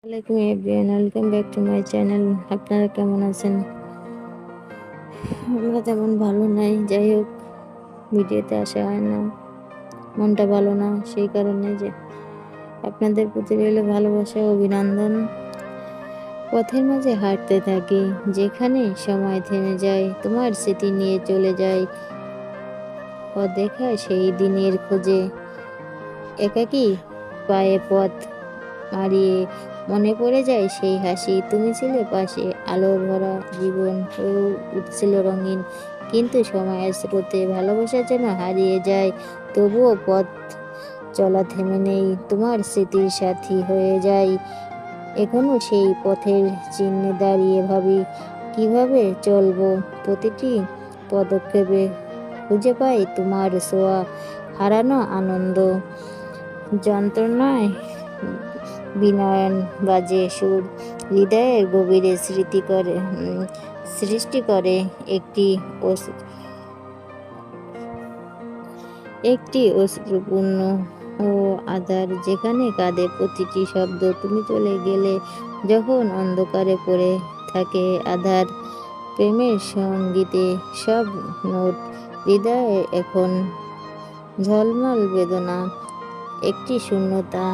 আসসালামাইকুম everyone, welcome back to my channel. আপনারা কেমন আছেন? আমরা তেমন ভালো নাই। যাই হোক, ভিডিওতে আসা হয় না, মনটা ভালো না, সেই কারণে যে আপনাদের প্রতি রইল ভালোবাসা ও অভিনন্দন। পথের মাঝে হাঁটতে থাকি, যেখানে সময় থেমে যায়, তোমার স্মৃতি নিয়ে চলে যায় অদেখা সেই দিনের খোঁজে। একাকী পায়ে পথ হারিয়ে মনে পড়ে যায় সেই হাসি, তুমি ছিলে পাশে, আলোর ভরা জীবন হয়ে উঠছিল রঙিন। কিন্তু সময়ের স্রোতে ভালোবাসা যেন হারিয়ে যায়, তবুও পথ চলা থেমে নেই, তোমার স্মৃতির সাথী হয়ে যায়। এখনো সেই পথের চিহ্নে দাঁড়িয়ে ভাবি, কিভাবে চলবো প্রতিটি পদক্ষেপে খুঁজে পাই তোমার ছোঁয়া, হারানো আনন্দ, যন্ত্রণায় বিনয়ন বাজে সুর, হৃদয়ের গভীরে সৃষ্টি করে একটি একটি অশ্রুপূর্ণ ও আধার, যেখানে কাঁদে প্রতিটি শব্দ। তুমি চলে গেলে যখন অন্ধকারে পড়ে থাকে আধার, প্রেমের সঙ্গীতে সব নোট হৃদয়ে এখন ঝলমল বেদনা, একটি শূন্যতা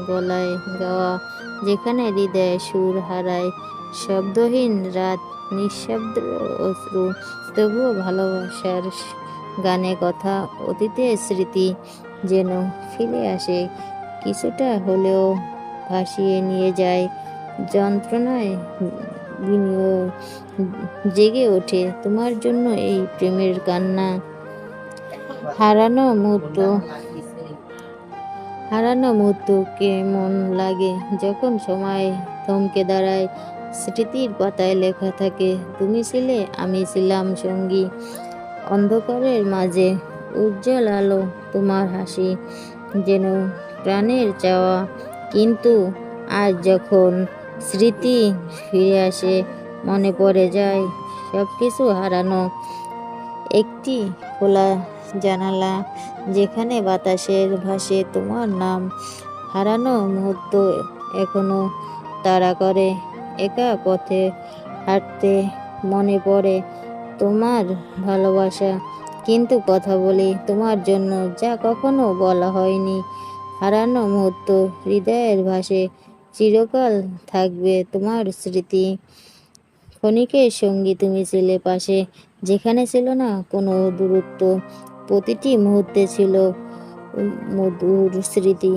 গলায় গাওয়া, যেখানে হৃদয়ে সুর হারায়, শব্দহীন রাত, নিঃশব্দ অশ্রু, তবুও ভালোবাসার গানে কথা, অতীতের স্মৃতি যেন ফিরে আসে, কিছুটা হলেও ভাসিয়ে নিয়ে যায়, যন্ত্রণায় বিনিয়োগ জেগে ওঠে তোমার জন্য এই প্রেমের কান্না। হারানো মুহূর্ত হারানো মুহূর্ত কেমন লাগে যখন সময় থমকে দাঁড়ায়, স্মৃতির পাতায় লেখা থাকে, তুমি ছিলে, আমি ছিলাম সঙ্গী, অন্ধকারের মাঝে উজ্জ্বল আলো, তোমার হাসি যেন প্রাণের চাওয়া। কিন্তু আজ যখন স্মৃতি ফিরে আসে, মনে পড়ে যায় সব কিছু হারানো, একটি খোলা জানালা, যেখানে বাতাসের ভাসে তোমার নাম, হারানো মুহূর্ত এখনো তাড়া করে, একা পথে হাঁটতে মনে পড়ে তোমার ভালোবাসা, কিন্তু কথা বলি তোমার জন্য যা কখনো বলা হয়নি, হারানো মুহূর্ত হৃদয়ের ভাসে, চিরকাল থাকবে তোমার স্মৃতি, ক্ষণিকের সঙ্গী তুমি ছিলে পাশে, যেখানে ছিল না কোনো দূরত্ব, প্রতিটি মুহূর্তে ছিল মধুর স্মৃতি,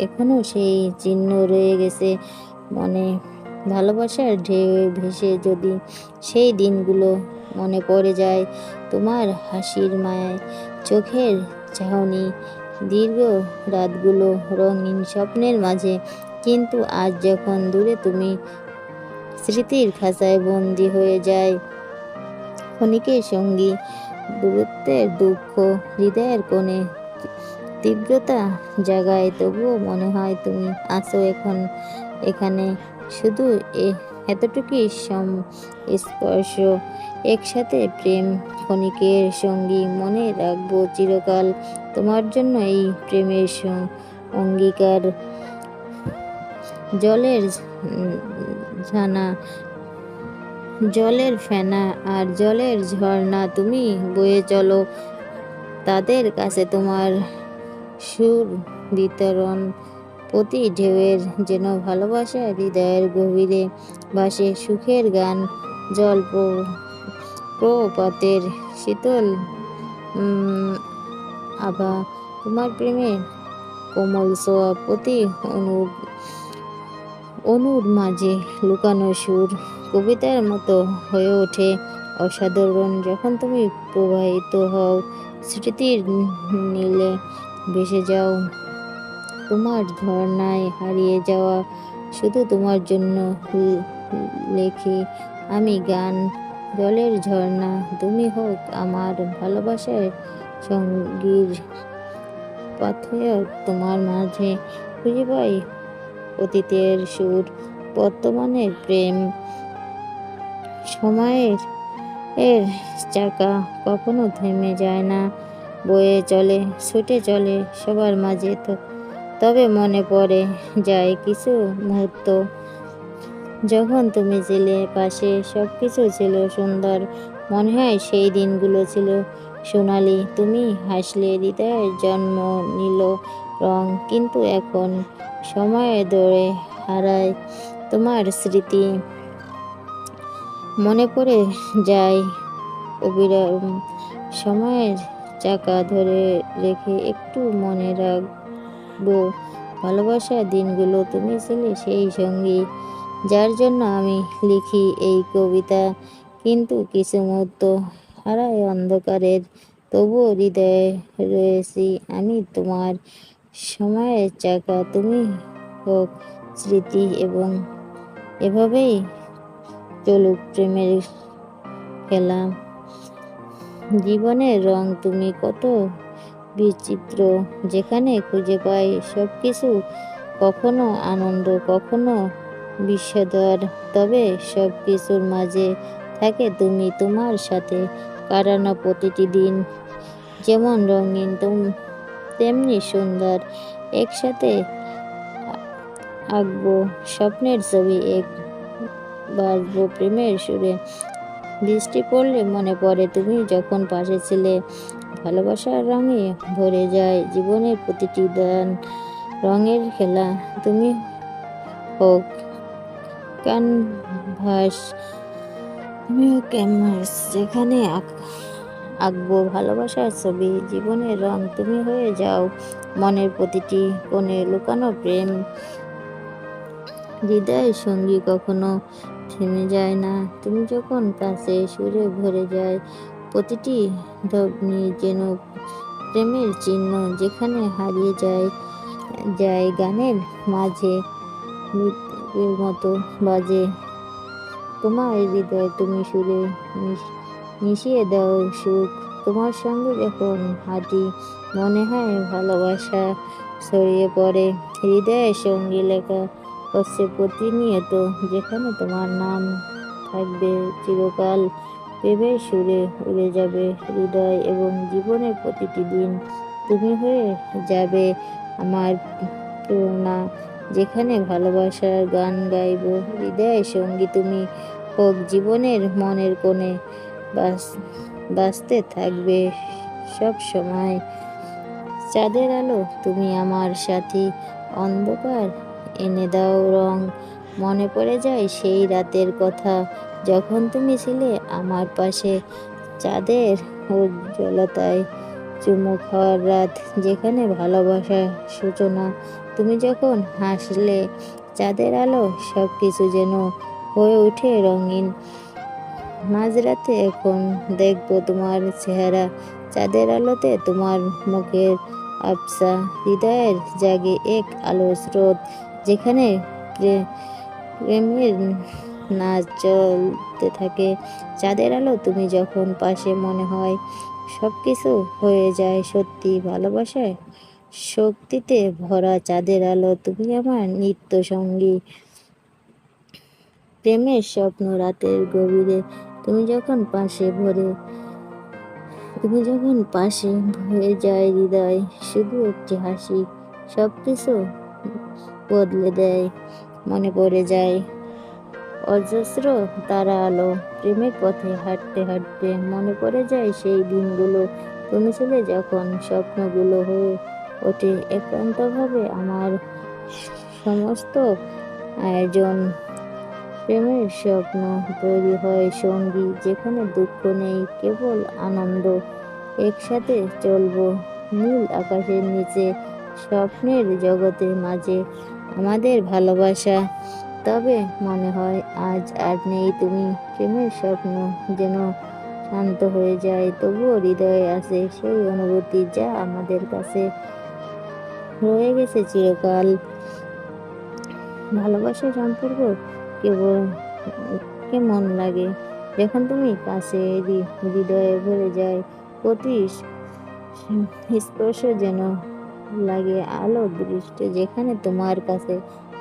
এখনো সেই চিহ্ন রয়ে গেছে মনে, ভালোবাসার ঢেউ ভেসে যদি সেই দিনগুলো মনে পড়ে যায়, তোমার হাসির মায়ায়, চোখের চাহনি, দীর্ঘ রাতগুলো রঙিন স্বপ্নের মাঝে, কিন্তু আজ যখন দূরে তুমি, স্মৃতির খাঁচায় বন্দি হয়ে যায় ক্ষণিকের সঙ্গী, দূরত্বের দুঃখ হৃদয়ের কোণে তীব্রতা জাগায়, তবুও মনে হয় তুমি আছো এখন এখানে, শুধু এতটুকুই স্পর্শ, একসাথে প্রেম, ক্ষণিকের সঙ্গী, মনে রাখবো চিরকাল তোমার জন্য এই প্রেমের অঙ্গীকার, জলের ঝানা, জলের ফেনা আর জলের ঝর্ণা, তুমি বয়ে চলো তাদের কাছে, তোমার সুর বিতরণ প্রতি ঢেউয়ের যেন ভালোবাসা, হৃদয়ের গভীরে ভাসে সুখের গান, জল প্রপাতের শীতল আভা, তোমার প্রেমের কোমল ছোঁয়া, প্রতি অনুর মাঝে লুকানো সুর, কবিতার মতো হয়ে ওঠে অসাধারণ যখন তুমি প্রবাহিত হও, স্মৃতির নীলে ভেসে যাও, তোমার ঝর্ণায় হারিয়ে যাওয়া, শুধু তোমার জন্য লেখি আমি গান, জলের ঝর্ণা তুমি হোক আমার ভালোবাসার সঙ্গীর পাথেয়, তোমার মাঝে খুঁজে পাই অতীতের সুর, বর্তমানের প্রেম, সময়ের চাকা কখনো থেমে যায় না, বয়ে চলে, ছুটে চলে সবার মাঝে, তবে মনে পড়ে যায় কিছু মুহূর্ত, যখন তুমি ছিলে পাশে সবকিছু ছিল সুন্দর, মনে হয় সেই দিনগুলো ছিল সোনালি। তুমি হাসলে, হৃদয়ের জন্ম নিল রং। কিন্তু এখন সময়ের দৌড়ে হারায় তোমার স্মৃতি, মনে পড়ে যায় অবিরাম। সময়ের চাকা ধরে রেখে একটু মনে রাখবো ভালোবাসার দিনগুলো। তুমি ছিলে সেই সঙ্গী যার জন্য আমি লিখি এই কবিতা। কিন্তু কিছু মুহূর্ত হারায় অন্ধকারের, তবুও হৃদয়ে রয়েছি আমি তোমার। সময়ের চাকা তুমি হোক স্মৃতি, এবং এভাবেই চলুক প্রেমের খেলা। জীবনের রং তুমি কত বিচিত্র, যেখানে খুঁজে পাই সবকিছু, কখনো আনন্দ, কখনো বিষাদর, তবে সব কিছুর মাঝে থাকে তুমি। তোমার সাথে কাটানো প্রতিটি দিন যেমন রঙিন তেমনি সুন্দর। একসাথে আঁকবো স্বপ্নের ছবি, এক বাজবো প্রেমের সুরে। বৃষ্টি পড়লে মনে পড়ে তুমি যখন পাশে ছিলে। ভালোবাসার রঙে ভরে যায় জীবনের প্রতিটি দান। রঙের খেলা তুমি হোক ক্যানভাস, তুমিও ক্যানভাস, যেখানে আঁকবো ভালোবাসার ছবি। জীবনের রং তুমি হয়ে যাও মনের প্রতিটি কোণে লুকানো প্রেম। হৃদয়ের সঙ্গী কখনো থেমে যায় না, তুমি যখন কাছে সুরে ভরে যায় প্রতিটি ধ্বনি যেন প্রেমের চিহ্ন, যেখানে হারিয়ে যায় যায় গানের মাঝে মৃত্যুর মতো বাজে তোমার হৃদয়। তুমি সুরে মিশিয়ে দাও সুখ, তোমার সঙ্গে যখন হাঁটি মনে হয় ভালোবাসা ছড়িয়ে পড়ে। হৃদয়ের সঙ্গী লেখা হচ্ছে প্রতিনিয়ত, যেখানে তোমার নাম থাকবে চিরকাল। প্রেমের সুরে উড়ে যাবে হৃদয়, এবং জীবনের প্রতিটি দিন তুমি হয়ে যাবে আমার প্রেরণা, যেখানে ভালোবাসার গান গাইব। হৃদয়ের সঙ্গী তুমি হোক জীবনের মনের কোণে, বাঁচতে থাকবে সব সময়। চাঁদের আলো তুমি আমার সাথী, অন্ধকার এনে দাও রং। মনে পড়ে যায় সেই রাতের কথা যখন তুমি ছিলে আমার পাশে। চাঁদের উজ্জ্বলতায় চুমু খাওয়ার রাত, যেখানে ভালোবাসার সূচনা। তুমি যখন হাসলে চাঁদের আলো সব কিছু যেন হয়ে ওঠে রঙিন। মাঝরাতে এখন দেখবো তোমার চেহারা, চাঁদের আলোতে তোমার মুখের আবছা। হৃদয়ের জাগে এক আলোর স্রোত, যেখানে প্রেমের নাচ চলতে থাকে। চাঁদের আলো তুমি যখন পাশে মনে হয় সব কিছু হয়ে যায় সত্যি। ভালোবাসায় শক্তিতে ভরা চাঁদের আলো তুমি আমার নিত্য সঙ্গী। প্রেমের স্বপ্ন রাতের গভীরে তুমি যখন ভরে যায় হৃদয়। শুধু একটি হাসি সব কিছু বদলে দেয়। মনে পড়ে যায় অজস্র তারা আলো, প্রেমের পথে হাঁটতে হাঁটতে মনে পড়ে যায় সেই দিনগুলো। তুমি ছিলে যখন স্বপ্নগুলো হয়ে ওঠে একান্তভাবে আমার সমস্ত আয়োজন। প্রেমের স্বপ্ন তৈরি হয় সঙ্গী, যেখানে দুঃখ নেই কেবল আনন্দ। একসাথে চলবো নীল আকাশের নিচে, স্বপ্নের জগতের মাঝে আমাদের ভালোবাসা। তবে মনে হয় আজ আর নেই তুমি। প্রেমের স্বপ্ন যেন শান্ত হয়ে যায়, তবুও হৃদয়ে আছে সেই অনুভূতি যা আমাদের কাছে রয়ে গেছে চিরকাল। ভালোবাসার সম্পর্ক কেবল কেমন লাগে যখন তুমি কাছে হৃদয়ে ভরে যায় প্রতি স্পর্শ যেন লাগে আলো দৃষ্টি, যেখানে তোমার কাছে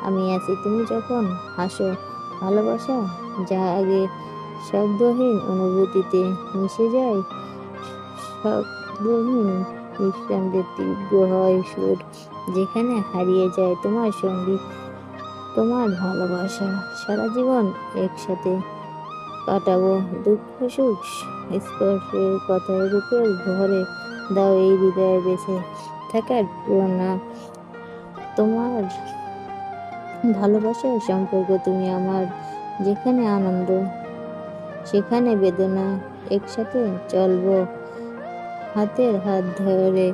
আমি আছি। তুমি যখন হাসো ভালোবাসা যা আগে শব্দহীন অনুভূতিতে মিশে যায়। শব্দহীন নিঃশব্দে তীব্র হয় সুর, যেখানে হারিয়ে যায় তোমার সঙ্গী। তোমার ভালোবাসা। সারা জীবন একসাথে কাটাবো, দুঃখ সুখ স্পর্শের কথায় রূপের ভরে দাও এই হৃদয়ে বেঁচে থাকার প্রেরণা। তোমার ভালোবাসার সম্পর্ক তুমি আমার, যেখানে আনন্দ সেখানে বেদনা, একসাথে চলবো হাতের হাত ধরে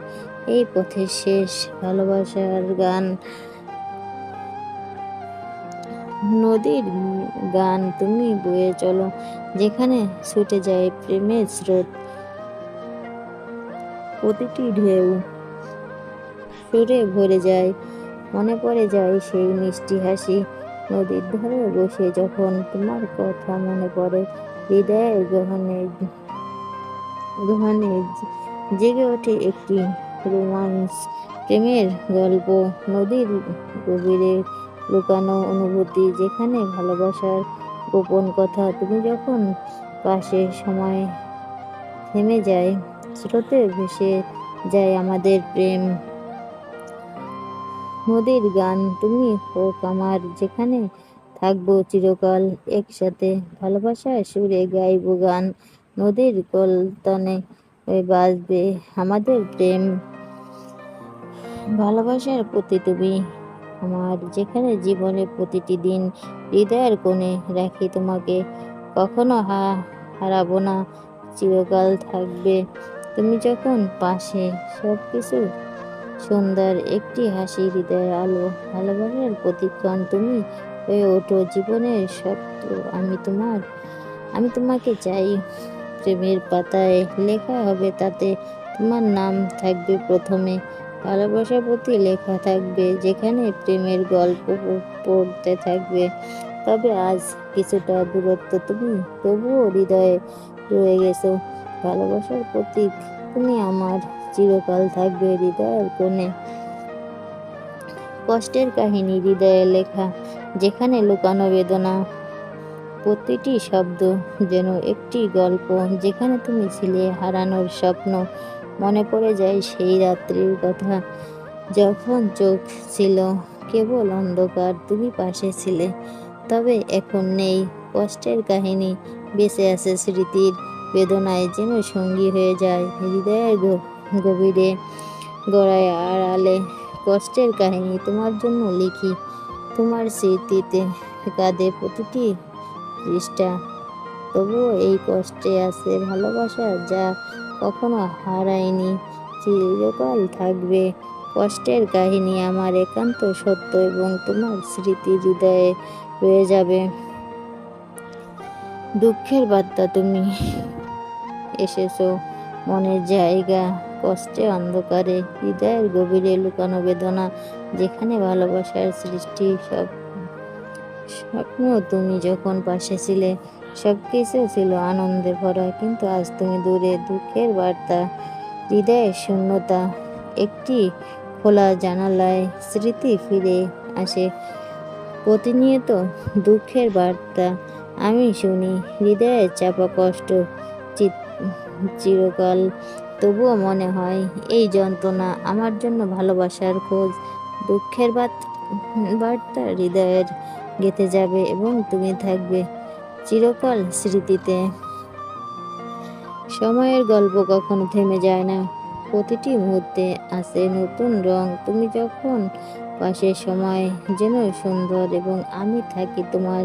এই পথের শেষ। ভালোবাসার গান, নদীর গান তুমি বয়ে চলো, যেখানে ছুটে যায় প্রেমের স্রোত। প্রতিটি ঢেউ সুরে ভরে যায়, মনে পড়ে যায় সেই মিষ্টি হাসি। নদীর ধারে বসে যখন তোমার কথা মনে পড়ে, হৃদয়ের গহনে গহনে জেগে ওঠে একটি রোমান্স, প্রেমের গল্প, নদীর গভীরে লুকানো অনুভূতি, যেখানে ভালোবাসার গোপন কথা। তুমি যখন পাশে সময় থেমে যায়, স্রোতে ভেসে যায় আমাদের প্রেম। নদীর গান তুমি হোক আমার, যেখানে থাকবো চিরকাল একসাথে। ভালোবাসার সুরে গাইবো গান, নদীর কলতানে বাজবে আমাদের প্রেম। ভালোবাসার প্রতি তুমি আমার, যেখানে জীবনের প্রতিটি দিন হৃদয়ের কোণে রাখি তোমাকে। কখনো হারাবো না, চিরকাল থাকবে তুমি যখন পাশে। সব কিছু সুন্দর, একটি হাসি হৃদয়ের আলো। ভালোবাসার প্রতিক্ষণ তুমি হয়ে ওঠো জীবনের সত্য। আমি তোমাকে চাই, প্রেমের পাতায় লেখা হবে তাতে তোমার নাম থাকবে প্রথমে। ভালোবাসার প্রতি লেখা থাকবে, যেখানে প্রেমের গল্প পড়তে থাকবে। তবে আজ কিছুটা দূরত্ব তুমি, তবুও হৃদয়ে রয়ে গেছো। ভালোবাসার প্রতীক তুমি আমার, চিরকাল থাকবে হৃদয়ের কোণে। কষ্টের কাহিনী হৃদয়ে লেখা, যেখানে লুকানো বেদনা। প্রতিটি শব্দ যেন একটি গল্প, যেখানে তুমি ছিলে হারানোর স্বপ্ন। মনে পড়ে যায় সেই রাত্রির কথা, যখন চোখ ছিল কেবল অন্ধকার, তুমি পাশে ছিলে। তবে এখন নেই কষ্টের কাহিনী, বেঁচে আছে স্মৃতির বেদনায়, যেন সঙ্গী হয়ে যায় হৃদয়ের গভীরে গড়ায় আড়ালে। কষ্টের কাহিনী তোমার জন্য লিখি, তোমার স্মৃতিতে কাঁদে প্রতিটি পৃষ্ঠা। তবুও এই কষ্টে আছে ভালোবাসা, যা কখনো হারায়নি, চিরকাল থাকবে। কষ্টের কাহিনী আমার একান্ত সত্য, এবং তোমার স্মৃতি হৃদয়ে রয়ে যাবে। দুঃখের বার্তা তুমি এসেছো মনের জায়গা, কষ্টে অন্ধকারে হৃদয়ের গভীরে লুকানো বেদনা, যেখানে ভালোবাসার সৃষ্টি সব স্বপ্ন। তুমি যখন পাশে ছিলে, সবকিছু ছিল আনন্দে ভরা, কিন্তু আজ তুমি দূরে। দুঃখের বার্তা, হৃদয়ের শূন্যতা, একটি খোলা জানালায় স্মৃতি ফিরে আসে প্রতিনিয়ত। দুঃখের বার্তা আমি শুনি, হৃদয়ের চাপা কষ্ট চিরকাল। তবুও মনে হয় এই যন্ত্রণা আমার জন্য ভালোবাসার খোঁজ। দুঃখের বার্তা হৃদয়ের গেঁথে যাবে, এবং তুমি থাকবে চিরকাল স্মৃতিতে। সময়ের গল্প কখনো থেমে যায় না, প্রতিটি মুহূর্তে আসে নতুন রং। তুমি যখন পাশে সময় যেন সুন্দর, এবং আমি থাকি তোমার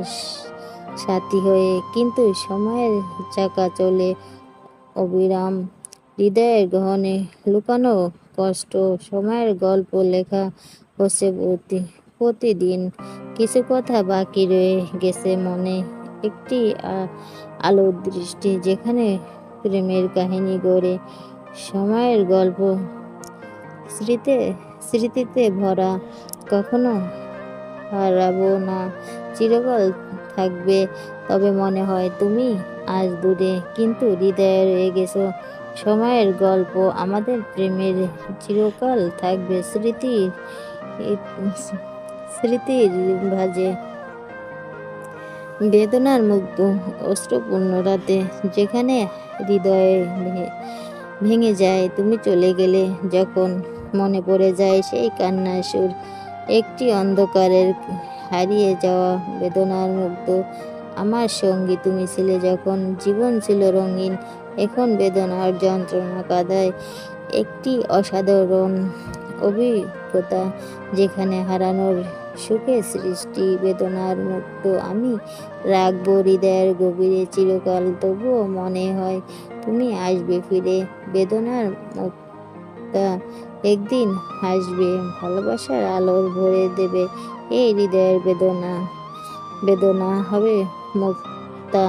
সাথী হয়ে। কিন্তু সময়ের চাকা চলে অবিরাম, হৃদয়ের গহনে লুকানো কষ্ট। সময়ের গল্প লেখা হচ্ছে প্রতিদিন, কিছু কথা বাকি রয়ে গেছে মনে। একটি আলোর দৃষ্টি, যেখানে প্রেমের কাহিনী গড়ে। সময়ের গল্প স্মৃতিতে ভরা, কখনো হারাবো না, চিরকাল থাকবে। তবে মনে হয় তুমি আজ দূরে, কিন্তু হৃদয়ে রয়ে গেছো। সময়ের গল্প আমাদের প্রেমের চিরকাল থাকবে স্মৃতির ভাজে। বেদনার মুগ্ধ অশ্রুপূর্ণ রাতে, যেখানে হৃদয়ে ভেঙে যায় তুমি চলে গেলে, যখন মনে পড়ে যায় সেই কান্নার সুর। একটি অন্ধকারের হারিয়ে যাওয়া বেদনার মুগ্ধ আমার সঙ্গী তুমি ছিলে যখন জীবন ছিল রঙিন। এখন বেদনার যন্ত্রণা কাদায় একটি অসাধারণ অভিজ্ঞতা, যেখানে হারানোর সুখে সৃষ্টি বেদনার মুক্ত আমি রাখবো হৃদয়ের গভীরে চিরকাল। তবুও মনে হয় তুমি আসবে ফিরে, বেদনার মুক্তা একদিন হাসবে, ভালোবাসার আলোর ভরে দেবে এই হৃদয়ের বেদনা। বেদনা হবে মুক্তা।